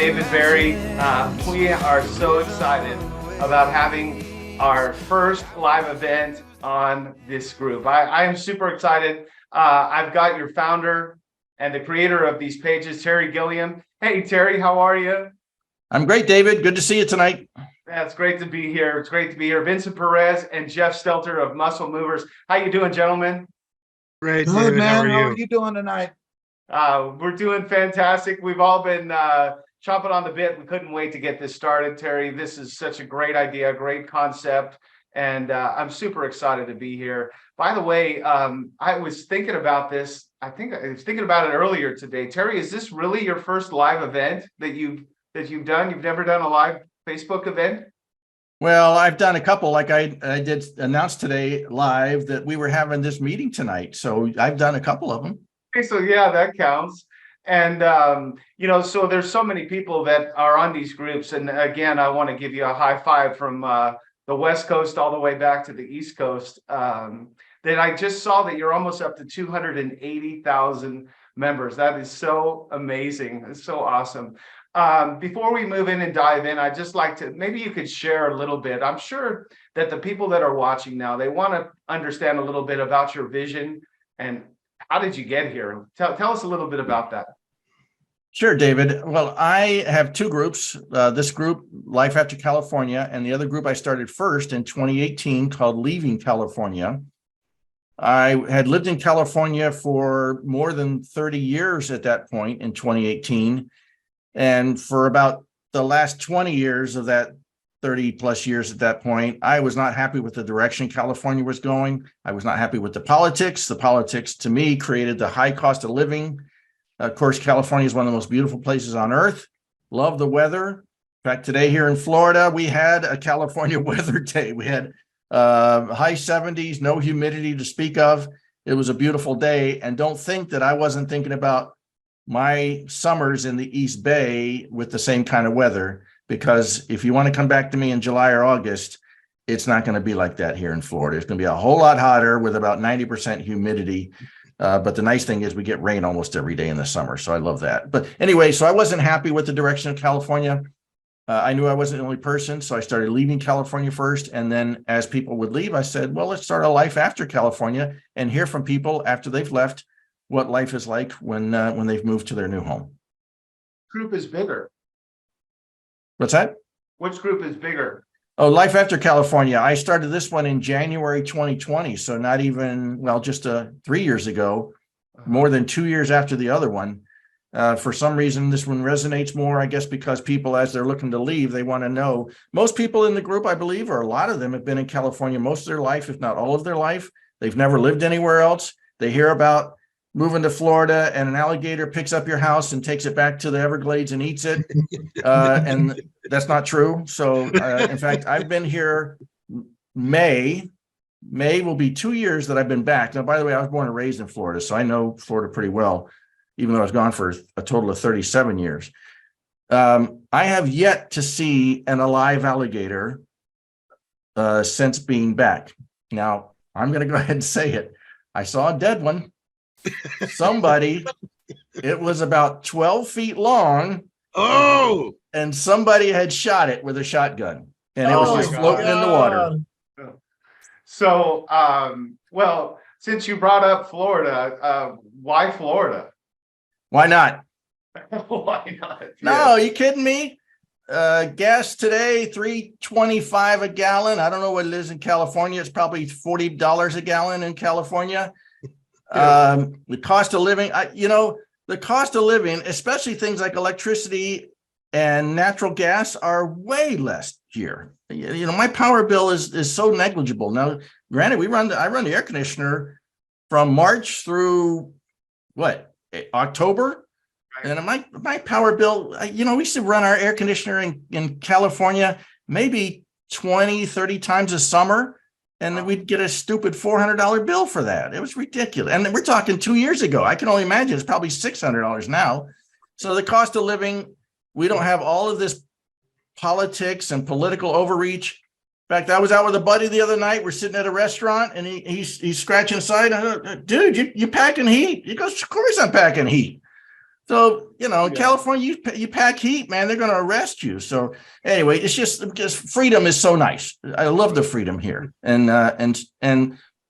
David Berry. We are so excited about having our first live event on this group. I am super excited. I've got your founder and the creator of these pages, Terry Gilliam. Hey, Terry, how are you? I'm great, David. Good to see you tonight. Yeah, it's great to be here. It's great to be here. Vincent Perez and Jeff Stelter of Muscle Movers. How you doing, gentlemen? Great, Good, David. man. How are you? Doing tonight? We're doing fantastic. We've all been chomping on the bit. We couldn't wait to get this started, Terry. This is such a great idea, great concept, and I'm super excited to be here. By the way, I was thinking about this. I think I was thinking about it earlier today. Terry, is this really your first live event that you've done? You've never done a live Facebook event? Well, I've done a couple, like I did announce today live that we were having this meeting tonight. So I've done a couple of them. Okay, so yeah, that counts. And so there's so many people that are on these groups. And again, I want to give you a high five from the West Coast all the way back to the East Coast. That I just saw that you're almost up to 280,000 members. That is so amazing. It's so awesome. Before we move in and dive in, I'd just like to, maybe you could share a little bit. I'm sure that the people that are watching now, they want to understand a little bit about your vision and how did you get here? Tell us a little bit about that. Sure, David. Well, I have two groups, this group, Life After California, and the other group I started first in 2018 called Leaving California. I had lived in California for more than 30 years at that point in 2018. And for about the last 20 years of that 30 plus years at that point, I was not happy with the direction California was going. I was not happy with the politics. The politics to me created the high cost of living. Of course, California is one of the most beautiful places on earth. Love the weather. In fact, today here in Florida, we had a California weather day. We had high 70s, no humidity to speak of. It was a beautiful day. And don't think that I wasn't thinking about my summers in the East Bay with the same kind of weather, because if you want to come back to me in July or August, it's not going to be like that here in Florida. It's going to be a whole lot hotter with about 90% humidity. But the nice thing is we get rain almost every day in the summer. So I love that. But anyway, so I wasn't happy with the direction of California. I knew I wasn't the only person. So I started leaving California first. And then as people would leave, I said, well, let's start a life after California and hear from people after they've left what life is like when they've moved to their new home. Group is bigger. What's that? Which group is bigger? Oh, Life After California. I started this one in January 2020. So not even, well, just 3 years ago, more than 2 years after the other one. For some reason, this one resonates more, I guess, because people, as they're looking to leave, they want to know. Most people in the group, I believe, or a lot of them have been in California most of their life, if not all of their life. They've never lived anywhere else. They hear about moving to Florida and an alligator picks up your house and takes it back to the Everglades and eats it. And that's not true. So in fact, I've been here May will be 2 years that I've been back. Now, by the way, I was born and raised in Florida, so I know Florida pretty well, even though I was gone for a total of 37 years. I have yet to see an alive alligator since being back. Now, I'm going to go ahead and say it. I saw a dead one. Somebody, it was about 12 feet long. Oh, and somebody had shot it with a shotgun, and it was just floating in the water. So, well, since you brought up Florida, why Florida? Why not? Why not? No, are you kidding me? Gas today, $3.25 a gallon. I don't know what it is in California. It's probably $40 a gallon in California. The cost of living, the cost of living, especially things like electricity and natural gas, are way less here. My power bill is so negligible. Now, granted, I run the air conditioner from March through October. And my power bill, we used to run our air conditioner in California maybe 20, 30 times a summer. And then we'd get a stupid $400 bill for that. It was ridiculous. And we're talking 2 years ago. I can only imagine it's probably $600 now. So the cost of living, we don't have all of this politics and political overreach. In fact, I was out with a buddy the other night. We're sitting at a restaurant and he's scratching his side. Dude, you packing heat? He goes, of course I'm packing heat. So, in Yeah. California, you pack heat, man, they're going to arrest you. So anyway, it's just freedom is so nice. I love the freedom here, and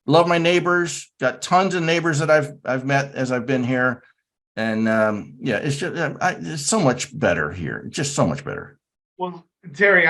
love my neighbors. Got tons of neighbors that I've met as I've been here, and yeah, it's just it's so much better here. Just so much better. Well, Terry,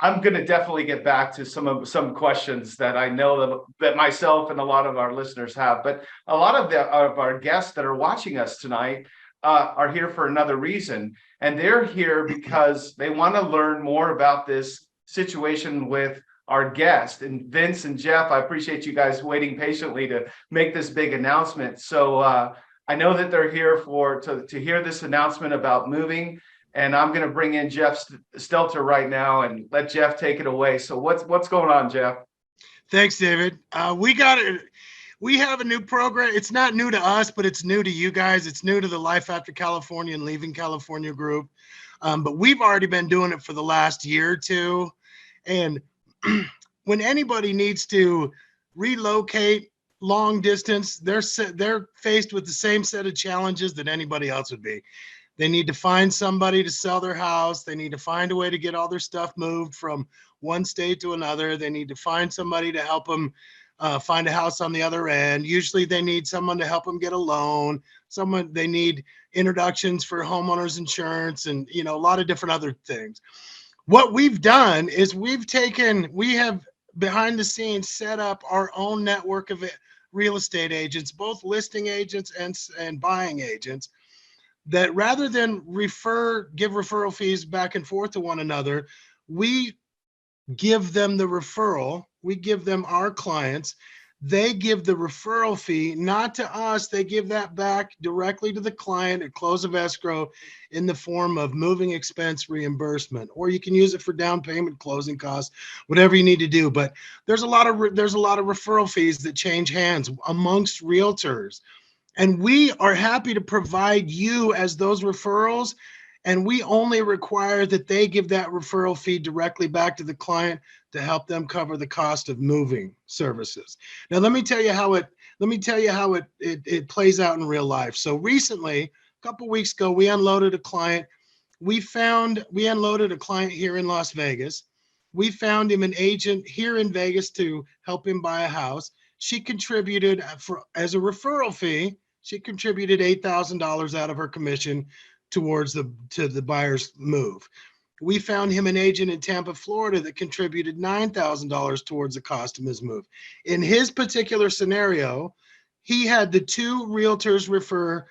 I'm going to definitely get back to some questions that I know that myself and a lot of our listeners have, but a lot of our guests that are watching us tonight are here for another reason, and they're here because they want to learn more about this situation with our guest. And Vince and Jeff, I appreciate you guys waiting patiently to make this big announcement. So I know that they're here to hear this announcement about moving. And I'm going to bring in Jeff Stelter right now and let Jeff take it away. So what's going on, Jeff? Thanks, David. We have a new program. It's not new to us, but it's new to you guys. It's new to the Life After California and Leaving California group. But we've already been doing it for the last year or two. And when anybody needs to relocate long distance, they're faced with the same set of challenges that anybody else would be. They need to find somebody to sell their house. They need to find a way to get all their stuff moved from one state to another. They need to find somebody to help them find a house on the other end. Usually they need someone to help them get a loan. They need introductions for homeowners insurance and, a lot of different other things. What we've done is we have behind the scenes set up our own network of real estate agents, both listing agents and buying agents, that rather than give referral fees back and forth to one another, we give them the referral. We give them our clients. They give the referral fee, not to us. They give that back directly to the client at close of escrow in the form of moving expense reimbursement, or you can use it for down payment, closing costs, whatever you need to do. But there's a lot of referral fees that change hands amongst realtors. And we are happy to provide you as those referrals. And we only require that they give that referral fee directly back to the client to help them cover the cost of moving services. Now, let me tell you how it plays out in real life. So recently, a couple weeks ago, we unloaded a client. We unloaded a client here in Las Vegas. We found him an agent here in Vegas to help him buy a house. She contributed as a referral fee. She contributed $8,000 out of her commission towards the buyer's move. We found him an agent in Tampa, Florida that contributed $9,000 towards the cost of his move. In his particular scenario, he had the two realtors refer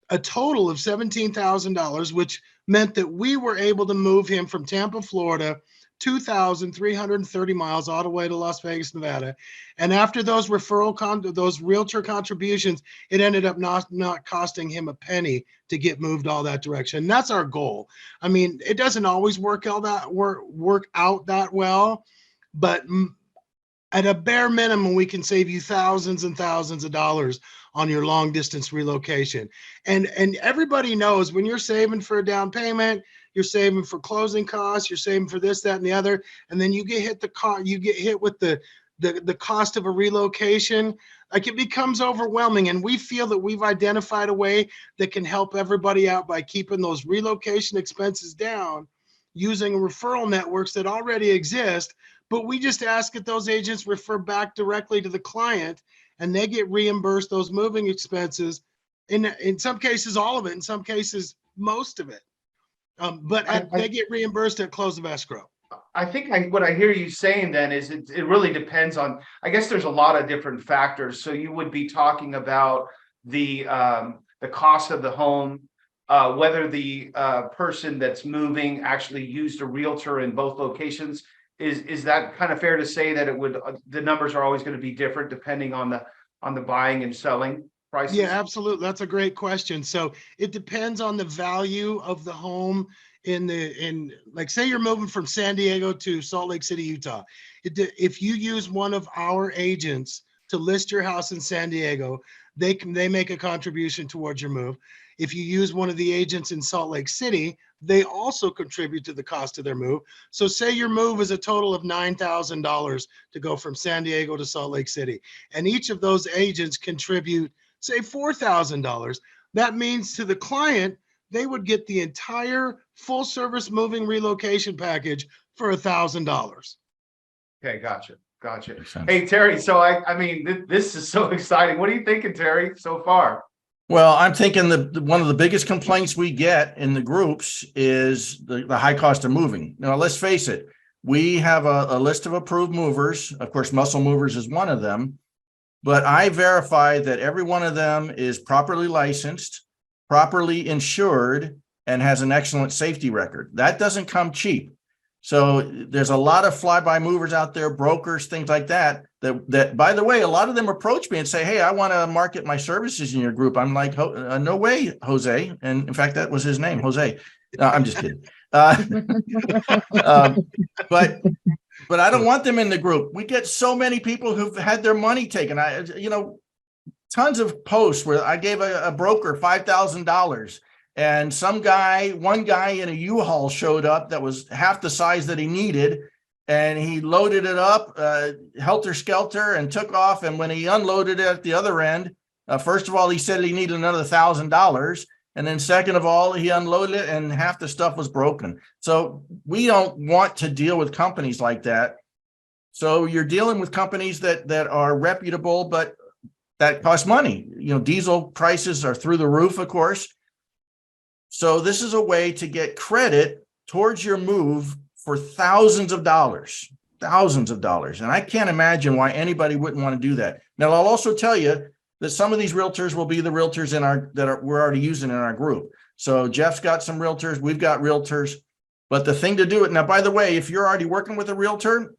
a total of $17,000, which meant that we were able to move him from Tampa, Florida, 2,330 miles all the way to Las Vegas, Nevada. And after those those realtor contributions, it ended up not costing him a penny to get moved all that direction. And that's our goal. I mean, it doesn't always work out that well, but at a bare minimum, we can save you thousands and thousands of dollars on your long distance relocation. And everybody knows when you're saving for a down payment, you're saving for closing costs, you're saving for this, that, and the other, and then you get hit with the cost of a relocation. Like, it becomes overwhelming. And we feel that we've identified a way that can help everybody out by keeping those relocation expenses down using referral networks that already exist. But we just ask that those agents refer back directly to the client, and they get reimbursed those moving expenses. In some cases, all of it. In some cases, most of it. They get reimbursed at close of escrow. I think what I hear you saying then is it really depends on, I guess there's a lot of different factors. So you would be talking about the cost of the home, whether the person that's moving actually used a realtor in both locations. Is that kind of fair to say that the numbers are always going to be different depending on the buying and selling prices? Yeah, absolutely. That's a great question. So it depends on the value of the home in like, say you're moving from San Diego to Salt Lake City, Utah. If you use one of our agents to list your house in San Diego, they make a contribution towards your move. If you use one of the agents in Salt Lake City, they also contribute to the cost of their move. So say your move is a total of $9,000 to go from San Diego to Salt Lake City, and each of those agents contribute, say, $4,000. That means to the client, they would get the entire full service moving relocation package for $1,000. Okay, gotcha. Makes sense. Hey, Terry, so I mean, this is so exciting. What are you thinking, Terry, so far? Well, I'm thinking one of the biggest complaints we get in the groups is the high cost of moving. Now, let's face it, we have a list of approved movers. Of course, Muscle Movers is one of them, but I verify that every one of them is properly licensed, properly insured, and has an excellent safety record. That doesn't come cheap. So there's a lot of fly-by movers out there, brokers, things like that, that, by the way, a lot of them approach me and say, hey, I want to market my services in your group. I'm like, no way, Jose. And in fact, that was his name, Jose. No, I'm just kidding. But I don't want them in the group. We get so many people who've had their money taken. Tons of posts where I gave a broker $5,000. And one guy in a U-Haul showed up that was half the size that he needed. And he loaded it up, helter-skelter, and took off. And when he unloaded it at the other end, first of all, he said he needed another $1,000. And then second of all, he unloaded it and half the stuff was broken. So we don't want to deal with companies like that. So you're dealing with companies that are reputable, but that cost money. Diesel prices are through the roof, of course. So this is a way to get credit towards your move for thousands of dollars. And I can't imagine why anybody wouldn't want to do that. Now, I'll also tell you that some of these realtors will be the realtors we're already using in our group. So Jeff's got some realtors, we've got realtors, but the thing to do it now, by the way, if you're already working with a realtor,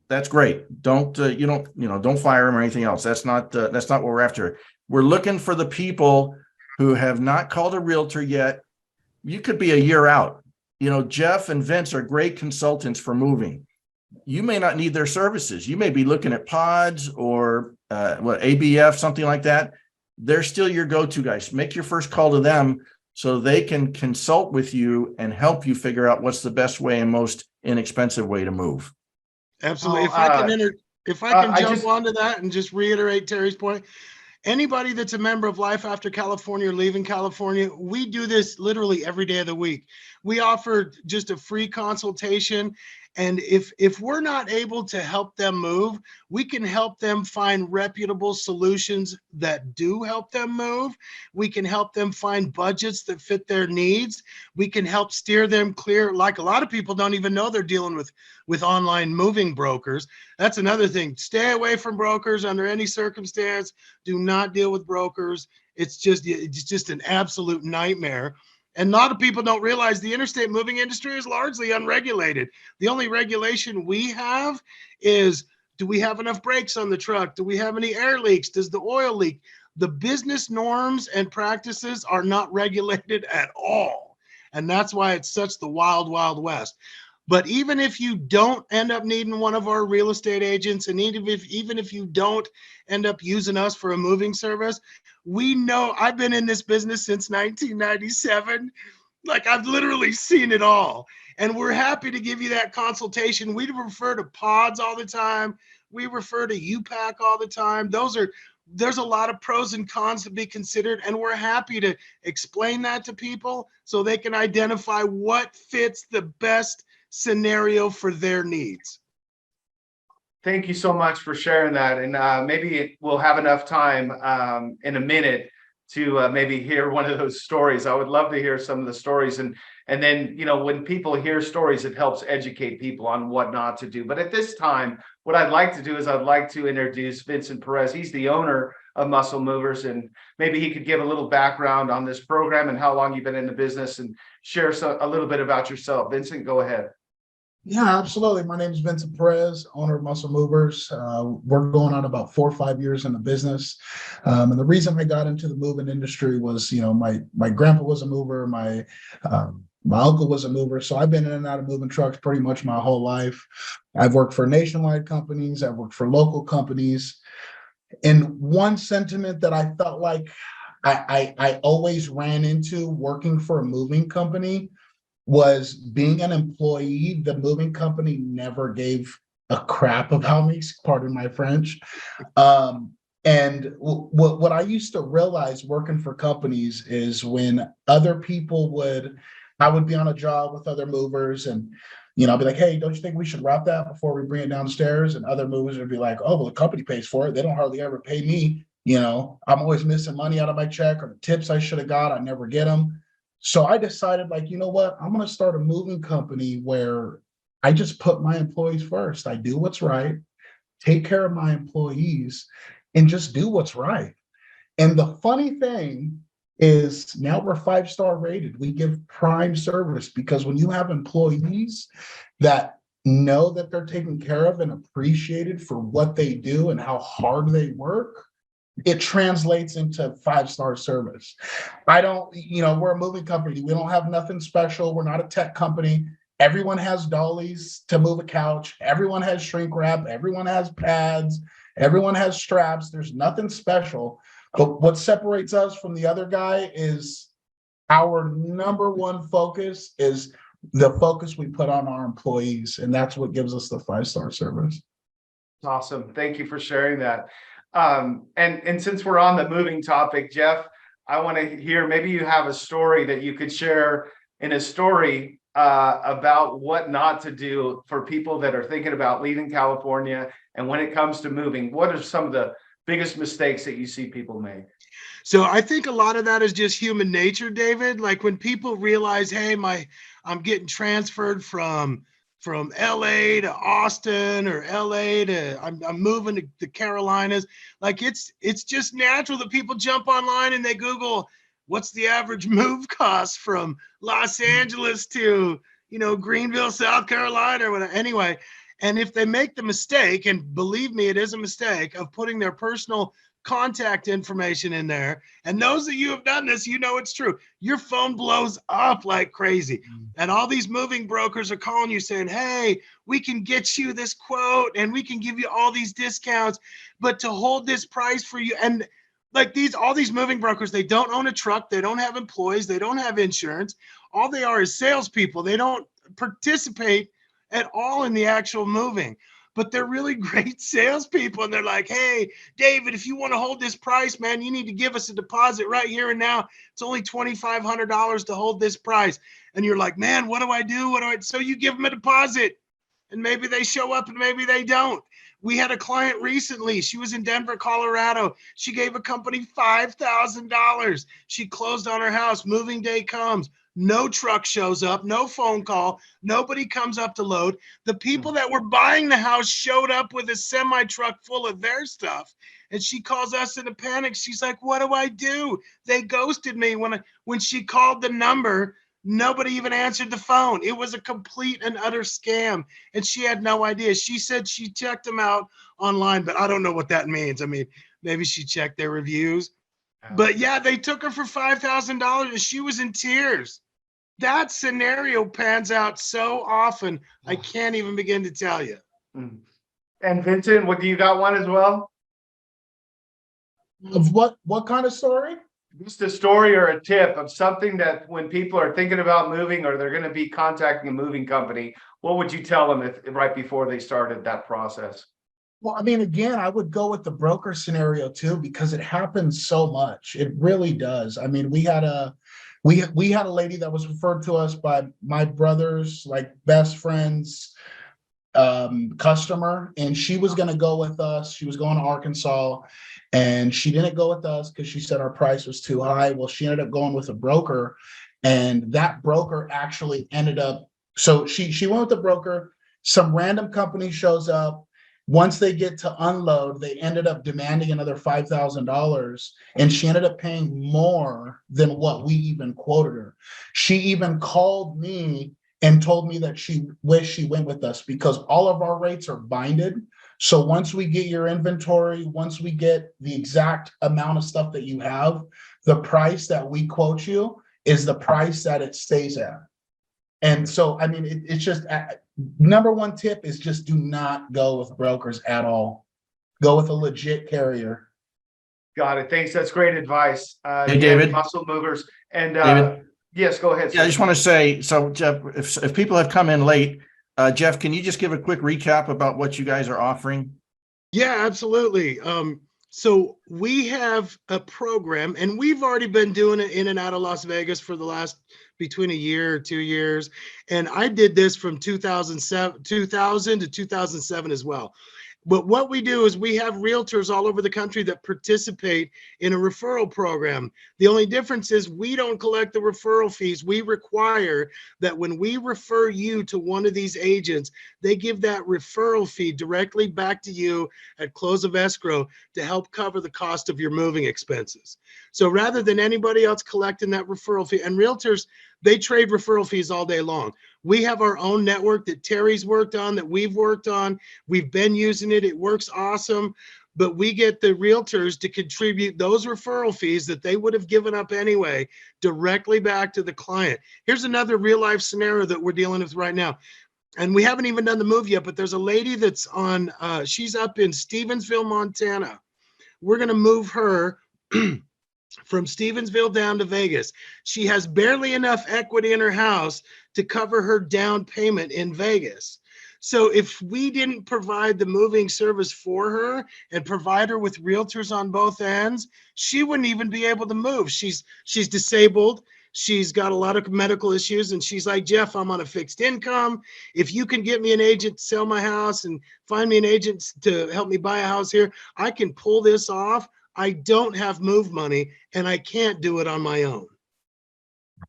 that's great. Don't fire him or anything else. That's not what we're after. We're looking for the people who have not called a realtor yet. You could be a year out. Jeff and Vince are great consultants for moving. You may not need their services. You may be looking at pods or ABF, something like that. They're still your go-to guys. Make your first call to them so they can consult with you and help you figure out what's the best way and most inexpensive way to move. Absolutely. If I can jump onto that and just reiterate Terry's point. Anybody that's a member of Life After California or Leaving California, we do this literally every day of the week. We offer just a free consultation. And if we're not able to help them move, we can help them find reputable solutions that do help them move. We can help them find budgets that fit their needs. We can help steer them clear. Like a lot of people don't even know they're dealing with online moving brokers. That's another thing. Stay away from brokers under any circumstance. Do not deal with brokers. It's just an absolute nightmare. And a lot of people don't realize the interstate moving industry is largely unregulated. The only regulation we have is, do we have enough brakes on the truck? Do we have any air leaks? Does the oil leak? The business norms and practices are not regulated at all. And that's why it's such the wild, wild west. But even if you don't end up needing one of our real estate agents, and even if you don't end up using us for a moving service, we know, I've been in this business since 1997. Like, I've literally seen it all. And we're happy to give you that consultation. We refer to pods all the time. We refer to UPAC all the time. There's a lot of pros and cons to be considered, and we're happy to explain that to people so they can identify what fits the best scenario for their needs. Thank you so much for sharing that. And maybe we'll have enough time in a minute to maybe hear one of those stories. I would love to hear some of the stories. And then, when people hear stories, it helps educate people on what not to do. But at this time, what I'd like to do is I'd like to introduce Vincent Perez. He's the owner of Muscle Movers, and maybe he could give a little background on this program and how long you've been in the business and share a little bit about yourself. Vincent, go ahead. Yeah, absolutely. My name is Vincent Perez, owner of Muscle Movers. We're going on about 4 or 5 years in the business. And the reason I got into the moving industry was, my grandpa was a mover, my uncle was a mover. So I've been in and out of moving trucks pretty much my whole life. I've worked for nationwide companies. I've worked for local companies. And one sentiment that I felt like I always ran into working for a moving company was being an employee. The moving company never gave a crap about me, pardon my French. And what I used to realize working for companies is when other people I would be on a job with other movers and, I'd be like, hey, don't you think we should wrap that before we bring it downstairs? And other movers would be like, oh, well, the company pays for it. They don't hardly ever pay me. I'm always missing money out of my check, or the tips I should have got, I never get them. So I decided, like, you know what? I'm going to start a moving company where I just put my employees first. I do what's right, take care of my employees, and just do what's right. And the funny thing is now we're 5-star rated. We give prime service because when you have employees that know that they're taken care of and appreciated for what they do and how hard they work, it translates into 5-star service. We're a moving company. We don't have nothing special. We're not a tech company. Everyone has dollies to move a couch. Everyone has shrink wrap. Everyone has pads. Everyone has straps. There's nothing special. But what separates us from the other guy is our number one focus is the focus we put on our employees. And that's what gives us the 5-star service. Awesome. Thank you for sharing that. And since we're on the moving topic, Jeff, I want to hear, maybe you have a story that you could share in a story about what not to do for people that are thinking about leaving California. And when it comes to moving, what are some of the biggest mistakes that you see people make? So I think a lot of that is just human nature, David. Like when people realize, hey, I'm getting transferred from LA to Austin, or LA to I'm moving to the Carolinas. Like it's just natural that people jump online and they Google what's the average move cost from Los Angeles to, Greenville, South Carolina, or whatever. Anyway, and if they make the mistake, and believe me, it is a mistake, of putting their personal contact information in there, and those of you who have done this, it's true, your phone blows up like crazy. And all these moving brokers are calling you saying, hey, we can get you this quote and we can give you all these discounts, but to hold this price for you. And like all these moving brokers, they don't own a truck, they don't have employees, they don't have insurance. All they are is salespeople. They don't participate at all in the actual moving, but they're really great salespeople. And they're like, hey, David, if you want to hold this price, man, you need to give us a deposit right here and now. It's only $2,500 to hold this price. And you're like, man, what do I do? So you give them a deposit, and maybe they show up and maybe they don't. We had a client recently. She was in Denver, Colorado. She gave a company $5,000. She closed on her house. Moving day comes. No truck shows up, no phone call, nobody comes up to load. The people that were buying the house showed up with a semi truck full of their stuff. And she calls us in a panic. She's like, what do I do? They ghosted me. When she called the number, nobody even answered the phone. It was a complete and utter scam. And she had no idea. She said she checked them out online, but I don't know what that means. I mean, maybe she checked their reviews. But yeah, they took her for $5,000 and she was in tears. That scenario pans out so often, I can't even begin to tell you. And Vincent, do you got one as well? Of what kind of story? Just a story or a tip of something that when people are thinking about moving or they're going to be contacting a moving company, what would you tell them right before they started that process? Well, I mean, again, I would go with the broker scenario too, because it happens so much. It really does. I mean, we had a lady that was referred to us by my brother's best friend's customer, and she was going to go with us. She was going to Arkansas, and she didn't go with us because she said our price was too high. Well, she ended up going with a broker, and that broker actually ended up. So she went with the broker. Some random company shows up. Once they get to unload, they ended up demanding another $5,000, and she ended up paying more than what we even quoted her. She even called me and told me that she wished she went with us because all of our rates are binded. So once we get your inventory, once we get the exact amount of stuff that you have, the price that we quote you is the price that it stays at. And so, I mean, it's just number one tip is just do not go with brokers at all. Go with a legit carrier. Got it. Thanks. That's great advice. Hey, David. Muscle movers. And David? Yes, go ahead. Yeah, I just want to say, so Jeff, if people have come in late, Jeff, can you just give a quick recap about what you guys are offering? Yeah, absolutely. So we have a program, and we've already been doing it in and out of Las Vegas for the last between a year or 2 years. And I did this from 2000 to 2007 as well. But what we do is we have realtors all over the country that participate in a referral program. The only difference is we don't collect the referral fees. We require that when we refer you to one of these agents, they give that referral fee directly back to you at close of escrow to help cover the cost of your moving expenses. So rather than anybody else collecting that referral fee, and realtors, they trade referral fees all day long. We have our own network that Terry's worked on, that we've worked on. We've been using it. It works awesome. But we get the realtors to contribute those referral fees that they would have given up anyway directly back to the client. Here's another real life scenario that we're dealing with right now. And we haven't even done the move yet, but there's a lady that's on, she's up in Stevensville, Montana. We're going to move her from Stevensville down to Vegas. She has barely enough equity in her house to cover her down payment in Vegas. So if we didn't provide the moving service for her and provide her with realtors on both ends, she wouldn't even be able to move. She's disabled. She's got a lot of medical issues, and she's like, Jeff, I'm on a fixed income. If you can get me an agent to sell my house and find me an agent to help me buy a house here, I can pull this off. I don't have move money, and I can't do it on my own.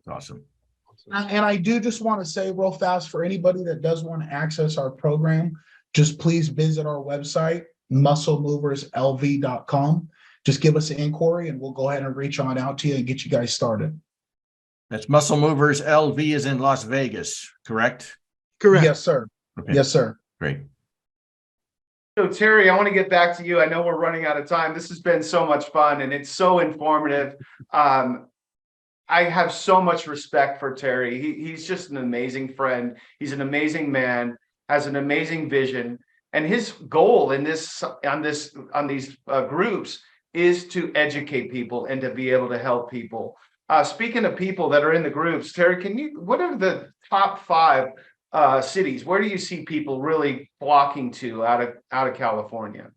Awesome. And I do just want to say real fast, for anybody that does want to access our program, just please visit our website, musclemoverslv.com. Just give us an inquiry and we'll go ahead and reach on out to you and get you guys started. That's Muscle Movers LV is in Las Vegas, correct? Correct. Yes, sir. Okay. Yes, sir. Great. So Terry, I want to get back to you. I know we're running out of time. This has been so much fun and it's so informative. I have so much respect for Terry. He's just an amazing friend. He's an amazing man, has an amazing vision. And his goal in this on these groups is to educate people and to be able to help people. Speaking of people that are in the groups, Terry, what are the top 5 cities? Where do you see people really flocking to out of California?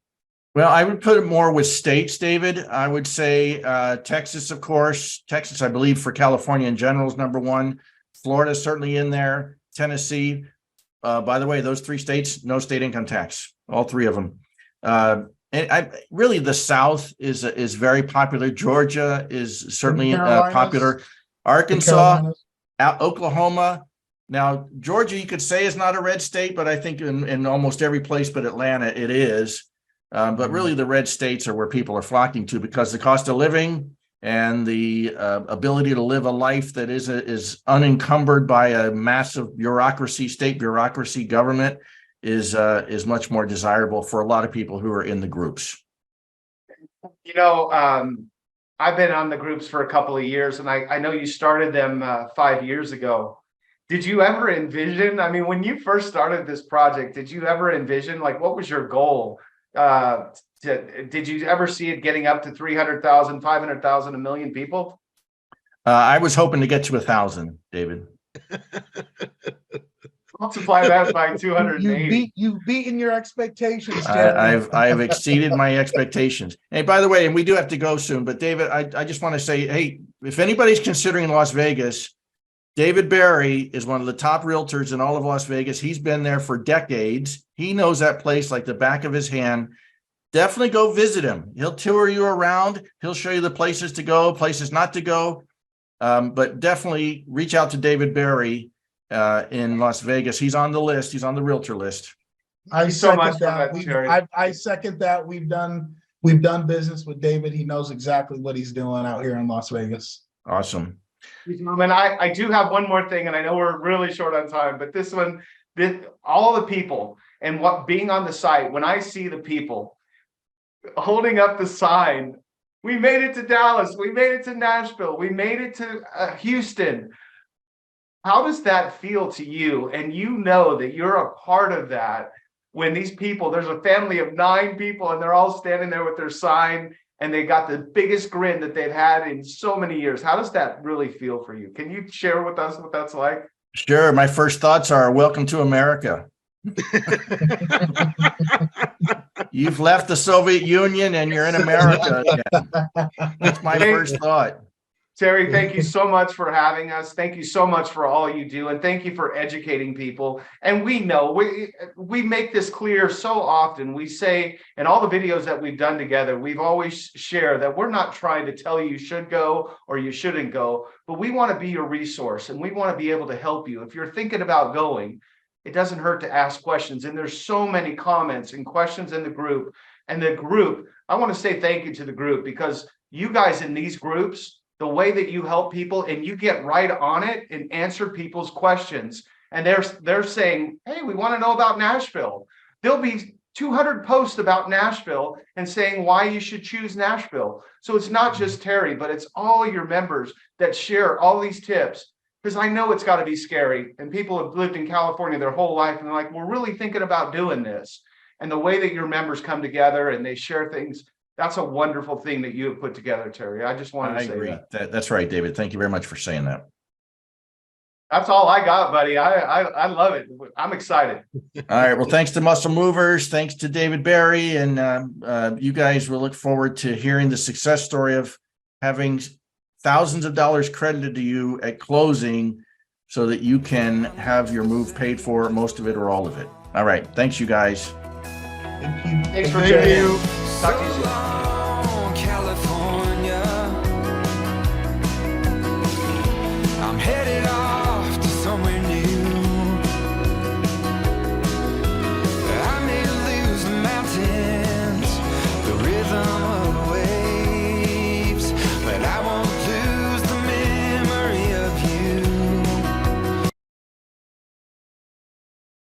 Well, I would put it more with states, David. I would say Texas, of course. Texas, I believe, for California in general is number 1. Florida's certainly in there. Tennessee. By the way, those 3 states, no state income tax. All 3 of them. And really, the South is very popular. Georgia is certainly popular. Arkansas, Oklahoma. Now, Georgia, you could say is not a red state, but I think in almost every place but Atlanta, it is. But really, the red states are where people are flocking to because the cost of living and the ability to live a life that is unencumbered by a massive bureaucracy, state bureaucracy, government is much more desirable for a lot of people who are in the groups. You know, I've been on the groups for a couple of years, and I know you started them 5 years ago. Did you ever envision, I mean, when you first started this project, did you ever envision, like, what was your goal? Did you ever see it getting up to 300,000, 500,000, 1 million people? I was hoping to get to 1,000, David. Multiply that by 280. You've beaten your expectations, Jerry. I have exceeded my expectations. Hey, by the way, and we do have to go soon, but David, I just want to say, hey, if anybody's considering Las Vegas, David Berry is one of the top realtors in all of Las Vegas. He's been there for decades. He knows that place like the back of his hand. Definitely go visit him. He'll tour you around. He'll show you the places to go, places not to go. But definitely reach out to David Berry in Las Vegas. He's on the list. He's on the realtor list. I so much second for that. that, Terry. I second that. We've done business with David. He knows exactly what he's doing out here in Las Vegas. Awesome. And I do have one more thing, and I know we're really short on time, but all the people and what being on the site, when I see the people holding up the sign, we made it to Dallas, we made it to Nashville, we made it to Houston. How does that feel to you? And you know that you're a part of that when these people, there's a family of 9 people and they're all standing there with their sign and they got the biggest grin that they've had in so many years. How does that really feel for you? Can you share with us what that's like? Sure. My first thoughts are welcome to America. You've left the Soviet Union and you're in America again. That's my first thought. Terry, thank you so much for having us. Thank you so much for all you do, and thank you for educating people. And we know we make this clear so often. We say in all the videos that we've done together, we've always shared that we're not trying to tell you should go or you shouldn't go, but we want to be your resource and we want to be able to help you. If you're thinking about going, it doesn't hurt to ask questions. And there's so many comments and questions in the group. And the group, I want to say thank you to the group, because you guys in these groups, the way that you help people and you get right on it and answer people's questions. And they're saying, hey, we want to know about Nashville. There'll be 200 posts about Nashville and saying why you should choose Nashville. So it's not just Terry, but it's all your members that share all these tips. Because I know it's got to be scary. And people have lived in California their whole life and they're like, we're really thinking about doing this. And the way that your members come together and they share things, that's a wonderful thing that you have put together, Terry. I just wanted to say that. That's right, David. Thank you very much for saying that. That's all I got, buddy. I love it. I'm excited. All right. Well, thanks to Muscle Movers. Thanks to David Berry. And you guys will look forward to hearing the success story of having thousands of dollars credited to you at closing so that you can have your move paid for, most of it or all of it. All right. Thanks, you guys. Thank you. Thanks for Thank tuning you. in. Talk to you soon.